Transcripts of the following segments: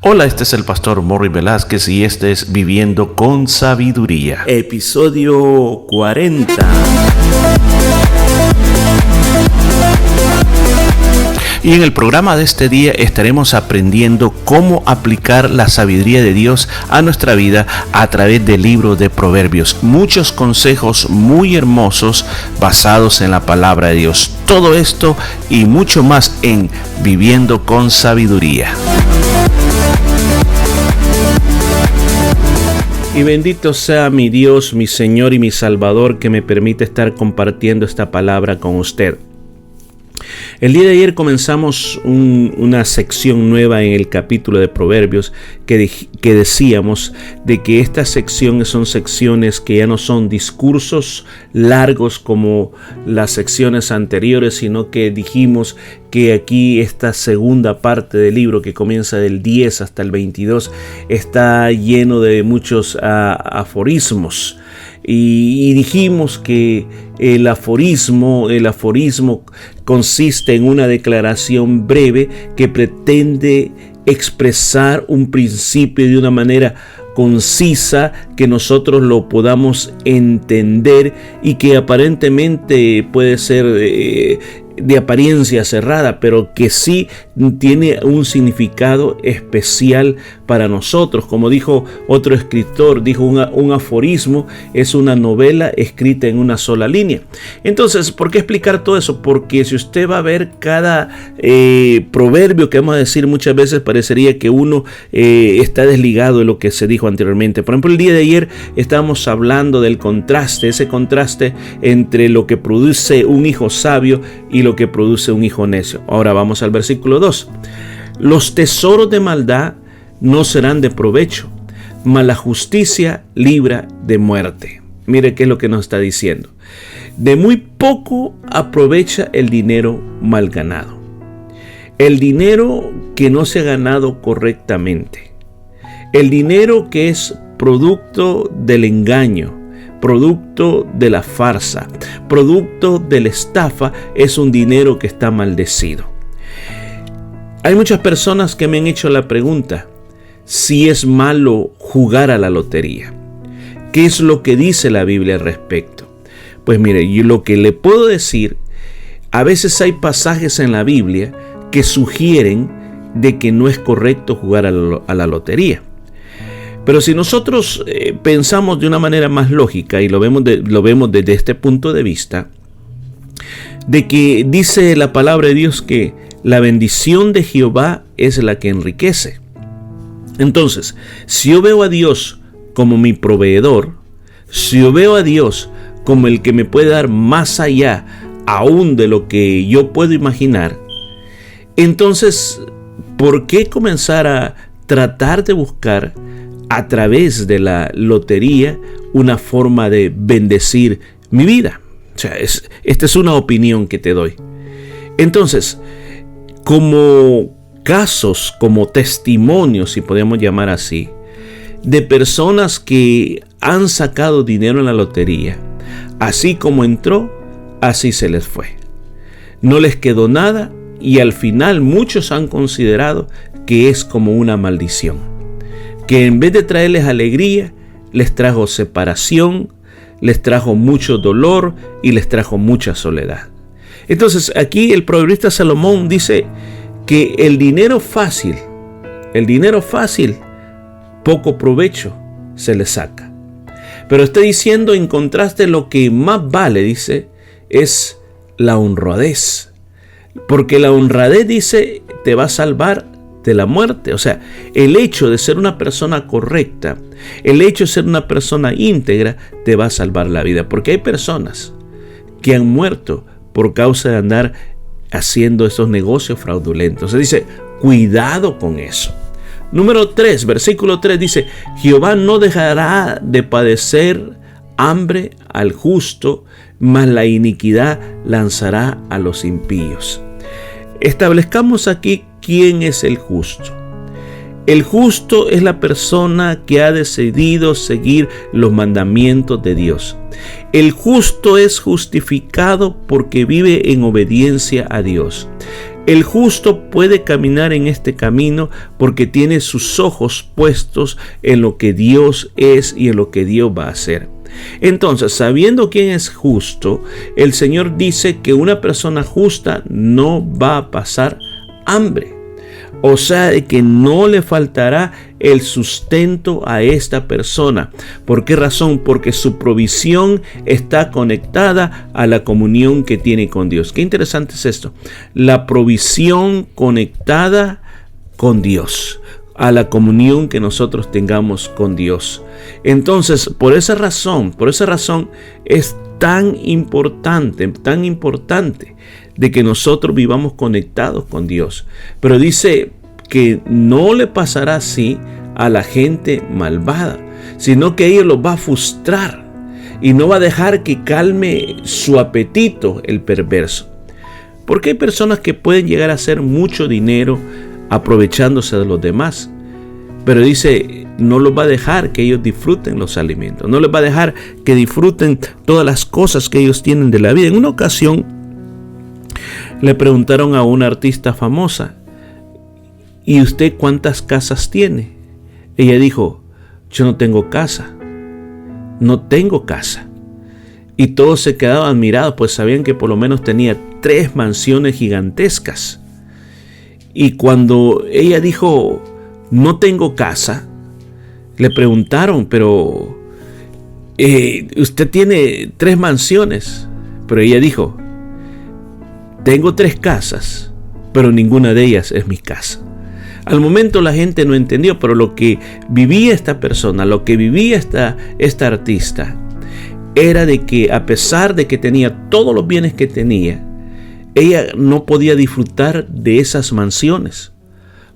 Hola, este es el pastor Morri Velázquez y este es Viviendo con Sabiduría. Episodio 40. Y en el programa de este día estaremos aprendiendo cómo aplicar la sabiduría de Dios a nuestra vida a través del libro de Proverbios. Muchos consejos muy hermosos basados en la palabra de Dios. Todo esto y mucho más en Viviendo con Sabiduría. Y bendito sea mi Dios, mi Señor y mi Salvador, que me permite estar compartiendo esta palabra con usted. El día de ayer comenzamos una sección nueva en el capítulo de Proverbios que decíamos de que estas secciones son secciones que ya no son discursos largos como las secciones anteriores, sino que dijimos que aquí esta segunda parte del libro, que comienza del 10 hasta el 22, está lleno de muchos aforismos. Y dijimos que el aforismo consiste en una declaración breve que pretende expresar un principio de una manera concisa, que nosotros lo podamos entender y que aparentemente puede ser de apariencia cerrada, pero que sí tiene un significado especial para nosotros. Como dijo otro escritor, dijo un aforismo es una novela escrita en una sola línea. Entonces, ¿por qué explicar todo eso? Porque si usted va a ver cada proverbio que vamos a decir, muchas veces parecería que uno está desligado de lo que se dijo anteriormente. Por ejemplo, el día de ayer estábamos hablando del contraste, ese contraste entre lo que produce un hijo sabio y lo que produce un hijo necio. Ahora vamos al versículo 2. Los tesoros de maldad no serán de provecho, mas la justicia libra de muerte. Mire qué es lo que nos está diciendo. De muy poco aprovecha el dinero mal ganado. El dinero que no se ha ganado correctamente. El dinero que es producto del engaño, producto de la farsa, producto de la estafa, es un dinero que está maldecido. Hay muchas personas que me han hecho la pregunta si es malo jugar a la lotería. ¿Qué es lo que dice la Biblia al respecto? Pues mire, yo lo que le puedo decir, a veces hay pasajes en la Biblia que sugieren de que no es correcto jugar a la lotería. Pero si nosotros pensamos de una manera más lógica y lo vemos desde este punto de vista, de que dice la palabra de Dios que la bendición de Jehová es la que enriquece. Entonces, si yo veo a Dios como mi proveedor, si yo veo a Dios como el que me puede dar más allá aún de lo que yo puedo imaginar, entonces, ¿por qué comenzar a tratar de buscar a través de la lotería una forma de bendecir mi vida? O sea, esta es una opinión que te doy. Entonces, como casos, como testimonios, si podemos llamar así, de personas que han sacado dinero en la lotería, así como entró, así se les fue. No les quedó nada y al final muchos han considerado que es como una maldición, que en vez de traerles alegría, les trajo separación, les trajo mucho dolor y les trajo mucha soledad. Entonces aquí el proverbista Salomón dice que el dinero fácil, poco provecho se le saca. Pero está diciendo en contraste lo que más vale, dice, es la honradez. Porque la honradez, dice, te va a salvar de la muerte. O sea, el hecho de ser una persona correcta, el hecho de ser una persona íntegra, te va a salvar la vida. Porque hay personas que han muerto por causa de andar haciendo esos negocios fraudulentos. Se dice, cuidado con eso. Número 3, versículo 3 dice, Jehová no dejará de padecer hambre al justo, mas la iniquidad lanzará a los impíos. Establezcamos aquí quién es el justo. El justo es la persona que ha decidido seguir los mandamientos de Dios. El justo es justificado porque vive en obediencia a Dios. El justo puede caminar en este camino porque tiene sus ojos puestos en lo que Dios es y en lo que Dios va a hacer. Entonces, sabiendo quién es justo, el Señor dice que una persona justa no va a pasar hambre. O sea, de que no le faltará el sustento a esta persona. ¿Por qué razón? Porque su provisión está conectada a la comunión que tiene con Dios. Qué interesante es esto. La provisión conectada con Dios, a la comunión que nosotros tengamos con Dios. Entonces, por esa razón es tan importante de que nosotros vivamos conectados con Dios. Pero dice que no le pasará así a la gente malvada, sino que ella los va a frustrar y no va a dejar que calme su apetito el perverso. Porque hay personas que pueden llegar a hacer mucho dinero aprovechándose de los demás. Pero dice, no los va a dejar que ellos disfruten los alimentos, no les va a dejar que disfruten todas las cosas que ellos tienen de la vida. En una ocasión le preguntaron a una artista famosa, ¿y usted cuántas casas tiene? Ella dijo, yo no tengo casa. Y todos se quedaban admirados, pues sabían que por lo menos tenía 3 mansiones gigantescas. Y cuando ella dijo, no tengo casa, le preguntaron, pero usted tiene 3 mansiones. Pero ella dijo, tengo 3 casas, pero ninguna de ellas es mi casa. Al momento la gente no entendió, pero lo que vivía esta persona, lo que vivía esta artista, era de que a pesar de que tenía todos los bienes que tenía, ella no podía disfrutar de esas mansiones.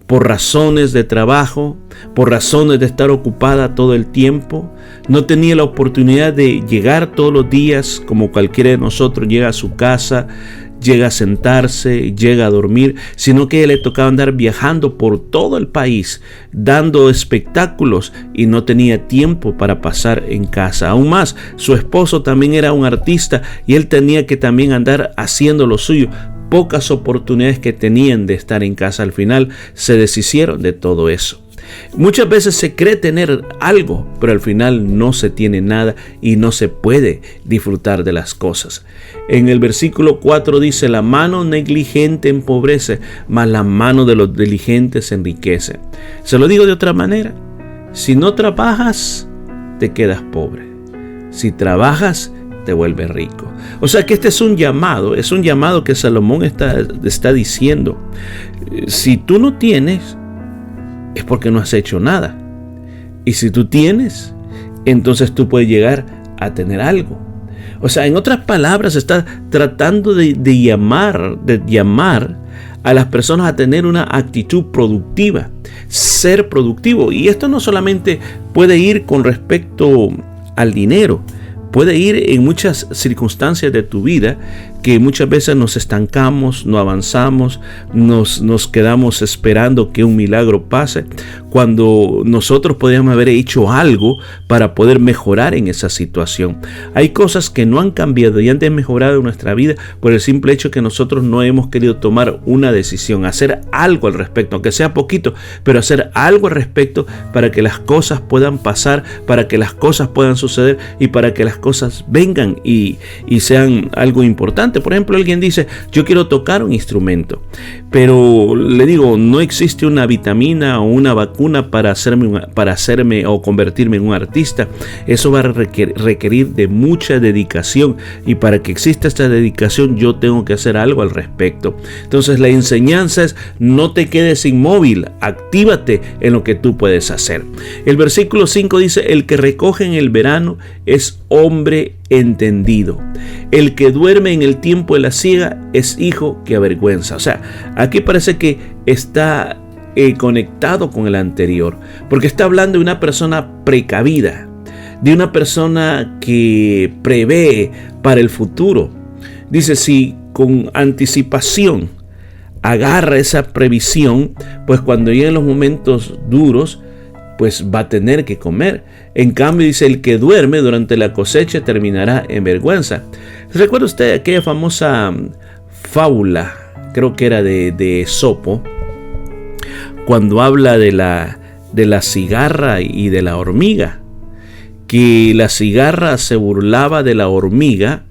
Por razones de trabajo, por razones de estar ocupada todo el tiempo, no tenía la oportunidad de llegar todos los días como cualquiera de nosotros llega a su casa, llega a sentarse, llega a dormir, sino que a ella le tocaba andar viajando por todo el país, dando espectáculos y no tenía tiempo para pasar en casa. Aún más, su esposo también era un artista y él tenía que también andar haciendo lo suyo. Pocas oportunidades que tenían de estar en casa, al final se deshicieron de todo eso. Muchas veces se cree tener algo, pero al final no se tiene nada y no se puede disfrutar de las cosas. En el versículo 4 dice, la mano negligente empobrece, mas la mano de los diligentes enriquece. Se lo digo de otra manera, si no trabajas, te quedas pobre. Si trabajas, te vuelve rico. O sea que este es un llamado que Salomón está diciendo. Si tú no tienes, es porque no has hecho nada. Y si tú tienes, entonces tú puedes llegar a tener algo. O sea, en otras palabras, está tratando de llamar a las personas a tener una actitud productiva, ser productivo. Y esto no solamente puede ir con respecto al dinero, puede ir en muchas circunstancias de tu vida que muchas veces nos estancamos, no avanzamos, nos quedamos esperando que un milagro pase, cuando nosotros podríamos haber hecho algo para poder mejorar en esa situación. Hay cosas que no han cambiado y han desmejorado en nuestra vida por el simple hecho que nosotros no hemos querido tomar una decisión, hacer algo al respecto, aunque sea poquito, pero hacer algo al respecto para que las cosas puedan pasar, para que las cosas puedan suceder y para que las cosas vengan y sean algo importante. Por ejemplo, alguien dice, yo quiero tocar un instrumento, pero le digo, no existe una vitamina o una vacuna para hacerme o convertirme en un artista. Eso va a requerir de mucha dedicación, y para que exista esta dedicación yo tengo que hacer algo al respecto. Entonces la enseñanza es, no te quedes inmóvil, actívate en lo que tú puedes hacer. El versículo 5 dice, el que recoge en el verano es hombre entendido. El que duerme en el tiempo de la siega es hijo que avergüenza. O sea, aquí parece que está conectado con el anterior, porque está hablando de una persona precavida, de una persona que prevé para el futuro. Dice, si con anticipación agarra esa previsión, pues cuando lleguen los momentos duros, pues va a tener que comer. En cambio, dice, el que duerme durante la cosecha terminará en vergüenza. ¿Recuerda usted aquella famosa fábula creo que era de Esopo, cuando habla de la cigarra y de la hormiga, que la cigarra se burlaba de la hormiga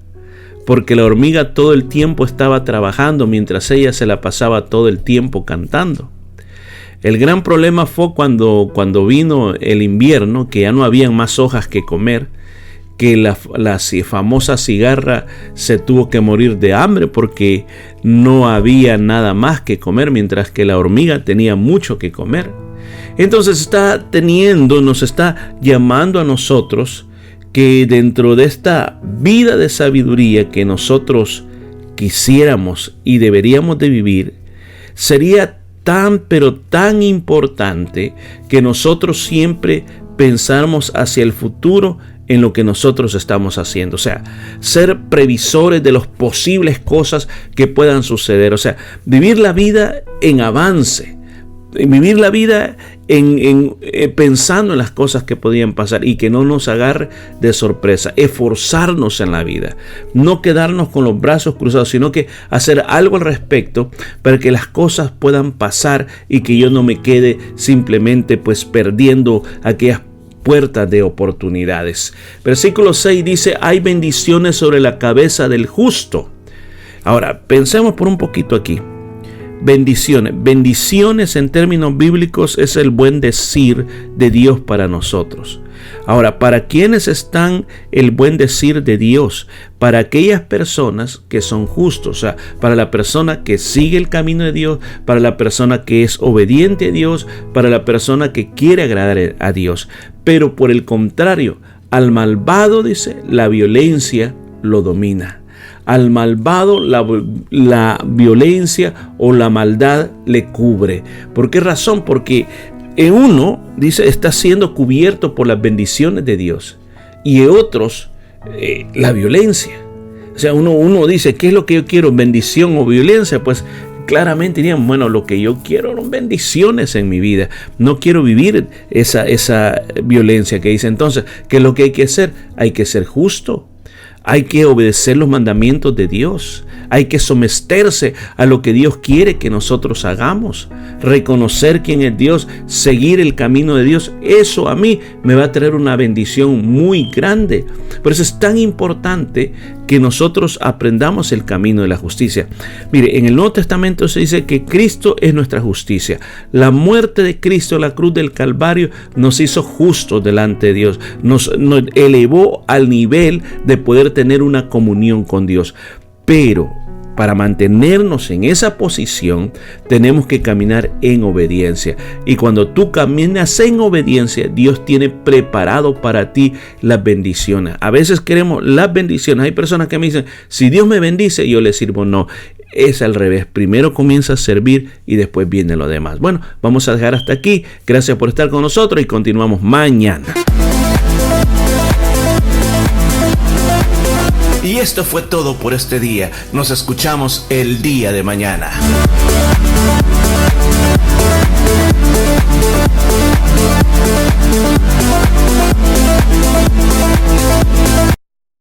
porque la hormiga todo el tiempo estaba trabajando mientras ella se la pasaba todo el tiempo cantando. El gran problema fue cuando vino el invierno, que ya no habían más hojas que comer, que la famosa cigarra se tuvo que morir de hambre porque no había nada más que comer, mientras que la hormiga tenía mucho que comer. Entonces nos está llamando a nosotros que dentro de esta vida de sabiduría que nosotros quisiéramos y deberíamos de vivir, sería pero tan importante que nosotros siempre pensáramos hacia el futuro en lo que nosotros estamos haciendo. O sea, ser previsores de las posibles cosas que puedan suceder. O sea, vivir la vida en avance. Vivir la vida pensando en las cosas que podían pasar y que no nos agarre de sorpresa. Esforzarnos en la vida. No quedarnos con los brazos cruzados, sino que hacer algo al respecto para que las cosas puedan pasar y que yo no me quede simplemente pues perdiendo aquellas puertas de oportunidades. Versículo 6 dice: hay bendiciones sobre la cabeza del justo. Ahora, pensemos por un poquito aquí. Bendiciones en términos bíblicos es el buen decir de Dios para nosotros. Ahora, ¿para quiénes están el buen decir de Dios? Para aquellas personas que son justos, o sea, para la persona que sigue el camino de Dios, para la persona que es obediente a Dios, para la persona que quiere agradar a Dios. Pero por el contrario, al malvado, dice, la violencia lo domina. Al malvado la violencia o la maldad le cubre. ¿Por qué razón? Porque en uno, dice, está siendo cubierto por las bendiciones de Dios y en otros la violencia. O sea, uno dice, ¿qué es lo que yo quiero? ¿Bendición o violencia? Pues claramente dirían, bueno, lo que yo quiero son bendiciones en mi vida. No quiero vivir esa violencia que dice. Entonces, ¿qué es lo que hay que hacer? Hay que ser justo. Hay que obedecer los mandamientos de Dios. Hay que someterse a lo que Dios quiere que nosotros hagamos. Reconocer quién es Dios, seguir el camino de Dios. Eso a mí me va a traer una bendición muy grande. Por eso es tan importante que nosotros aprendamos el camino de la justicia. Mire, en el Nuevo Testamento se dice que Cristo es nuestra justicia. La muerte de Cristo en la cruz del Calvario nos hizo justos delante de Dios. Nos elevó al nivel de poder tener una comunión con Dios. Pero para mantenernos en esa posición tenemos que caminar en obediencia. Y cuando tú caminas en obediencia, Dios tiene preparado para ti las bendiciones. A veces queremos las bendiciones. Hay personas que me dicen, si Dios me bendice, yo le sirvo. No, es al revés. Primero comienza a servir y después viene lo demás. Bueno, vamos a dejar hasta aquí. Gracias por estar con nosotros y continuamos mañana. Y esto fue todo por este día. Nos escuchamos el día de mañana.